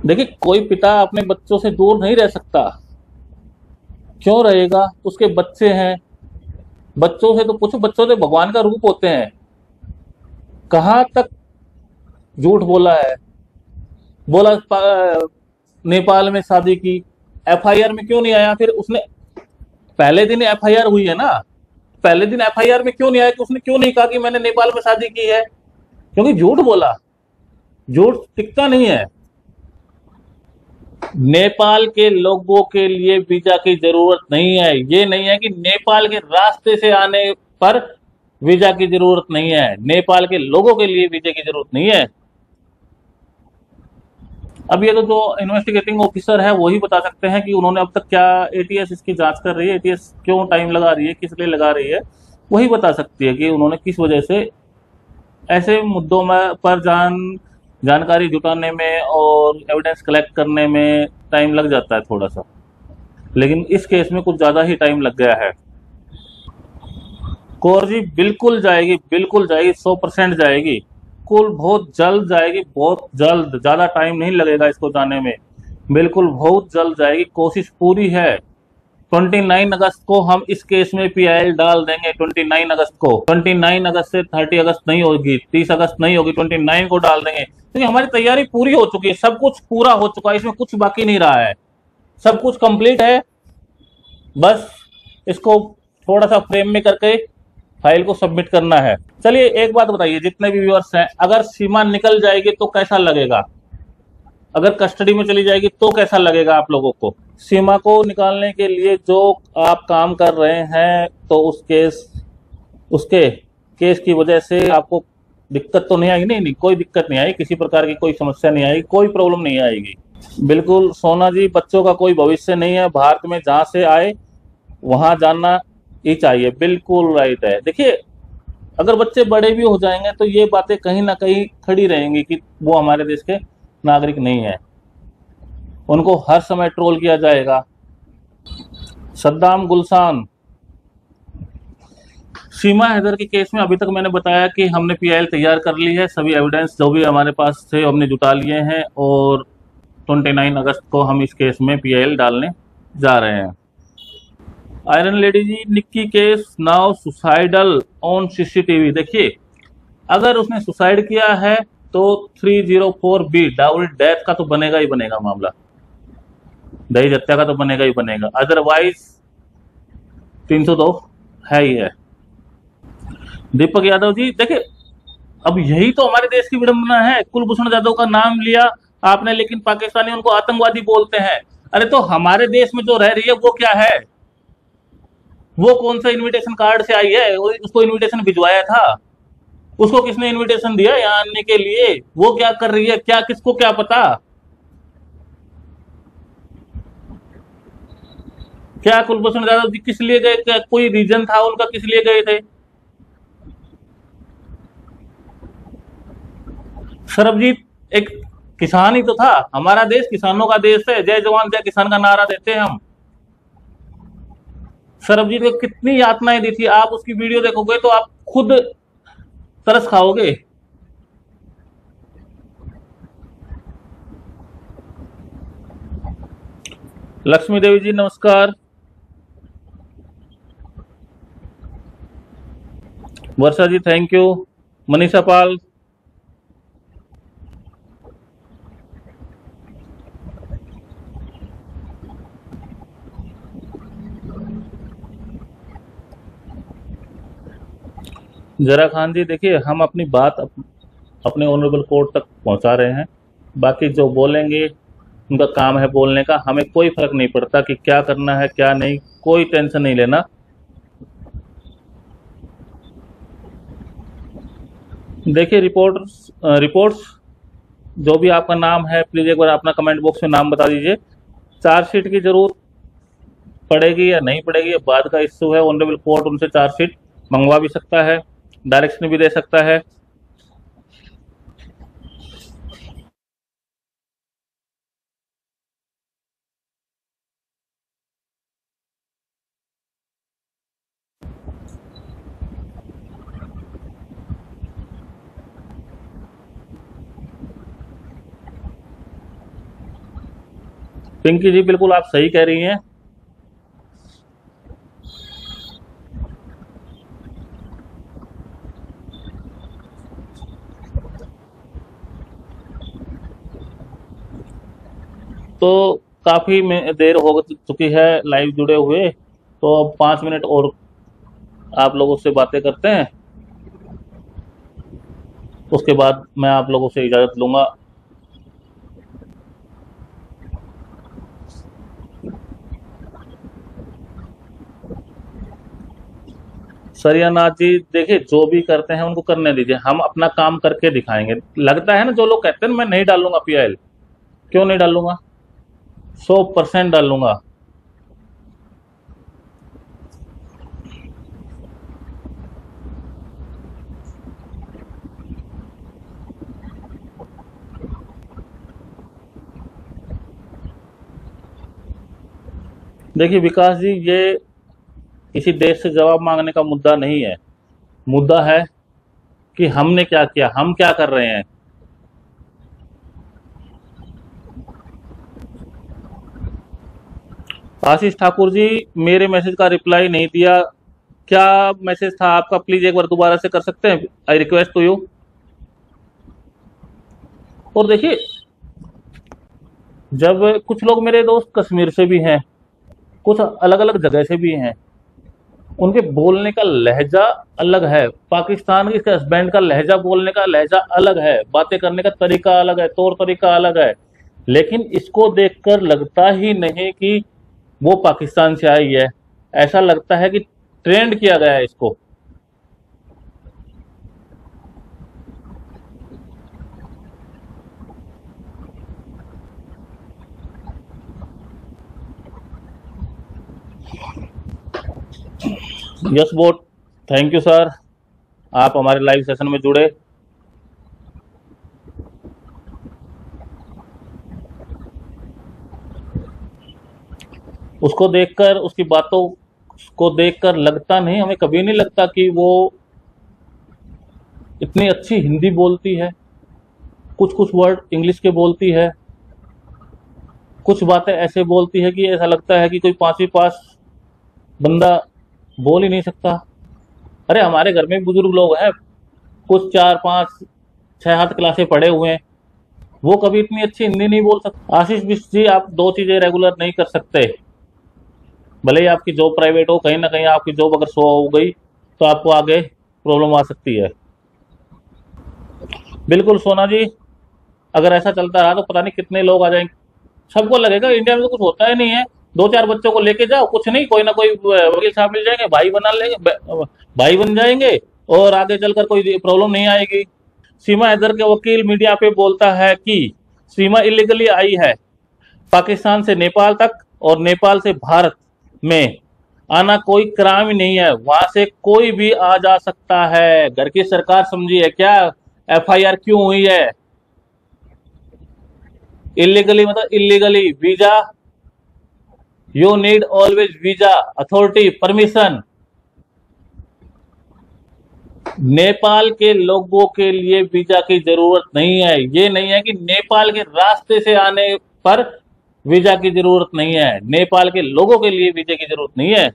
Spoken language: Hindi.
देखिए, कोई पिता अपने बच्चों से दूर नहीं रह सकता। क्यों रहेगा? उसके बच्चे हैं। बच्चों से तो पूछो, बच्चों तो भगवान का रूप होते हैं। कहाँ तक झूठ बोला है। बोला नेपाल में शादी की। एफआईआर में क्यों नहीं आया फिर उसने? पहले दिन एफआईआर हुई है ना। पहले दिन एफआईआर में क्यों नहीं आया कि उसने क्यों नहीं कहा कि मैंने नेपाल में शादी की है? क्योंकि झूठ बोला। झूठ टिकता नहीं है। नेपाल के लोगों के लिए वीजा की जरूरत नहीं है। ये नहीं है कि नेपाल के रास्ते से आने पर वीजा की जरूरत नहीं है। नेपाल के लोगों के लिए वीजा की जरूरत नहीं है। अब ये तो जो इन्वेस्टिगेटिंग ऑफिसर है वही बता सकते हैं कि उन्होंने अब तक क्या, एटीएस इसकी जांच कर रही है, एटीएस क्यों टाइम लगा रही है, किस लिए लगा रही है, वही बता सकती है कि उन्होंने किस वजह से ऐसे मुद्दों में पर जानकारी जुटाने में और एविडेंस कलेक्ट करने में टाइम लग जाता है थोड़ा सा। लेकिन इस केस में कुछ ज्यादा ही टाइम लग गया है। कौर जी बिल्कुल जाएगी, बिल्कुल जाएगी, 100% जाएगी। कुल बहुत जल्द जाएगी, बहुत जल्द, ज्यादा टाइम नहीं लगेगा इसको जाने में। बिल्कुल बहुत जल्द जाएगी, कोशिश पूरी है। 29 अगस्त को हम इस केस में पीआईएल डाल देंगे। 29 अगस्त को, 29 अगस्त से 30 अगस्त नहीं होगी, 30 अगस्त नहीं होगी, 29 को डाल देंगे, क्योंकि हमारी तैयारी पूरी हो चुकी है। सब कुछ पूरा हो चुका है, इसमें कुछ बाकी नहीं रहा है। सब कुछ कंप्लीट है। बस इसको थोड़ा सा फ्रेम में करके फाइल को सबमिट करना है। चलिए एक बात बताइए, जितने भी व्यूअर्स हैं, अगर सीमा निकल जाएगी तो कैसा लगेगा? अगर कस्टडी में चली जाएगी तो कैसा लगेगा आप लोगों को? सीमा को निकालने के लिए जो आप काम कर रहे हैं, तो उसके केस की वजह से आपको दिक्कत तो नहीं आएगी? नहीं नहीं, कोई दिक्कत नहीं आएगी, किसी प्रकार की कोई समस्या नहीं आएगी, कोई प्रॉब्लम नहीं आएगी। बिल्कुल सोना जी, बच्चों का कोई भविष्य नहीं है भारत में। जहां से आए वहां जाना ही चाहिए। बिल्कुल राइट है। देखिए, अगर बच्चे बड़े भी हो जाएंगे तो ये बातें कहीं ना कहीं खड़ी रहेंगी कि वो हमारे देश के नागरिक नहीं है। उनको हर समय ट्रोल किया जाएगा। सद्दाम गुलसान, सीमा हैदर के केस में अभी तक मैंने बताया कि हमने पीआईएल तैयार कर ली है। सभी एविडेंस जो भी हमारे पास थे हमने जुटा लिए हैं, और 29 अगस्त को हम इस केस में पीआईएल डालने जा रहे हैं। Iron lady ji, Nikki case now suicidal on CCTV. देखिए, अगर उसने सुसाइड किया है तो 304B डाउरी डेथ का तो बनेगा ही बनेगा मामला। दहेज हत्या का तो बनेगा ही बनेगा। अदरवाइज 302 है ही है। दीपक यादव जी, देखिए, अब यही तो हमारे देश की विडंबना है। कुलभूषण जाधव का नाम लिया आपने, लेकिन पाकिस्तानी उनको आतंकवादी बोलते हैं। अरे तो हमारे देश में जो रह रही है वो क्या है? वो कौन सा इनविटेशन कार्ड से आई है? उसको इनविटेशन भिजवाया था? उसको किसने इनविटेशन दिया यहाँ आने के लिए? वो क्या कर रही है, क्या, किसको क्या पता? क्या कुलभूषण जाधव जी किस लिए गए? क्या कोई रीजन था उनका, किस लिए गए थे? सरबजीत एक किसान ही तो था। हमारा देश किसानों का देश है। जय जवान जय किसान का नारा देते हैं हम। सरबजीत को कितनी यातनाएं दी थी, आप उसकी वीडियो देखोगे तो आप खुद तरस खाओगे। लक्ष्मी देवी जी नमस्कार। वर्षा जी थैंक यू। मनीषा पाल, जरा खान जी, देखिए हम अपनी बात अपने ऑनरेबल कोर्ट तक पहुंचा रहे हैं। बाकी जो बोलेंगे उनका काम है बोलने का। हमें कोई फर्क नहीं पड़ता कि क्या करना है क्या नहीं, कोई टेंशन नहीं लेना। देखिए, रिपोर्ट्स जो भी आपका नाम है, प्लीज एक बार अपना कमेंट बॉक्स में नाम बता दीजिए। चार्जशीट की जरूरत पड़ेगी या नहीं पड़ेगी ये बाद का इश्यू है। ऑनरेबल कोर्ट उनसे चार्जशीट मंगवा भी सकता है, डायरेक्शन भी दे सकता है। पिंकी जी बिल्कुल आप सही कह रही हैं। तो काफी देर हो चुकी है लाइव जुड़े हुए, तो अब 5 मिनट और आप लोगों से बातें करते हैं, उसके बाद मैं आप लोगों से इजाजत लूंगा। सरियानाथ जी देखिए, जो भी करते हैं उनको करने दीजिए, हम अपना काम करके दिखाएंगे। लगता है ना, जो लोग कहते हैं ना मैं नहीं डालूंगा पीआईएल, क्यों नहीं डालूंगा, 100% डालूंगा। देखिए विकास जी, ये किसी देश से जवाब मांगने का मुद्दा नहीं है। मुद्दा है कि हमने क्या किया, हम क्या कर रहे हैं। आशीष ठाकुर जी, मेरे मैसेज का रिप्लाई नहीं दिया, क्या मैसेज था आपका, प्लीज एक बार दोबारा से कर सकते हैं, आई रिक्वेस्ट टू यू। और देखिए, जब कुछ लोग मेरे दोस्त कश्मीर से भी हैं, कुछ अलग अलग जगह से भी हैं, उनके बोलने का लहजा अलग है, पाकिस्तान के हस्बैंड का लहजा, बोलने का लहजा अलग है, बातें करने का तरीका अलग है, तौर तरीका अलग है, लेकिन इसको देखकर लगता ही नहीं कि वो पाकिस्तान से आई है। ऐसा लगता है कि ट्रेंड किया गया है इसको। Yes boat, thank you sir, आप हमारे लाइव सेशन में जुड़े। उसको देखकर, उसकी बातों को देखकर लगता नहीं, हमें कभी नहीं लगता कि वो इतनी अच्छी हिंदी बोलती है, कुछ कुछ वर्ड इंग्लिश के बोलती है, कुछ बातें ऐसे बोलती है कि ऐसा लगता है कि कोई 5वीं पास बंदा बोल ही नहीं सकता। अरे हमारे घर में भी बुजुर्ग लोग हैं, कुछ 4 5 6 7 क्लासें पढ़े हुए हैं, वो कभी इतनी अच्छी हिंदी नहीं बोल सकते। आशीष बिष्ट जी, आप दो चीजें रेगुलर नहीं कर सकते, भले ही आपकी जॉब प्राइवेट हो, कहीं ना कहीं आपकी जॉब अगर सो हो गई तो आपको आगे प्रॉब्लम आ सकती है। बिल्कुल सोना जी, अगर ऐसा चलता रहा तो पता नहीं कितने लोग आ जाएंगे। सबको लगेगा इंडिया में तो कुछ होता ही नहीं है, 2 4 बच्चों को लेके जाओ, कुछ नहीं, कोई ना कोई वकील साहब मिल जाएंगे, भाई बना लेंगे, भाई बन जाएंगे, और आगे चलकर कोई प्रॉब्लम नहीं आएगी। सीमा हैदर के वकील मीडिया पे बोलता है कि सीमा इलीगली आई है, पाकिस्तान से नेपाल तक और नेपाल से भारत में आना कोई क्राइम नहीं है, वहां से कोई भी आ जा सकता है। घर की सरकार समझी है क्या, एफआईआर क्यों हुई है। इलीगली मतलब illegally, visa, you need always visa, authority, permission. Nepal के लोगों के लिए वीजा की जरूरत नहीं है। ये नहीं है कि नेपाल के रास्ते से आने पर वीजा की जरूरत नहीं है, नेपाल के लोगों के लिए वीजा की जरूरत नहीं है।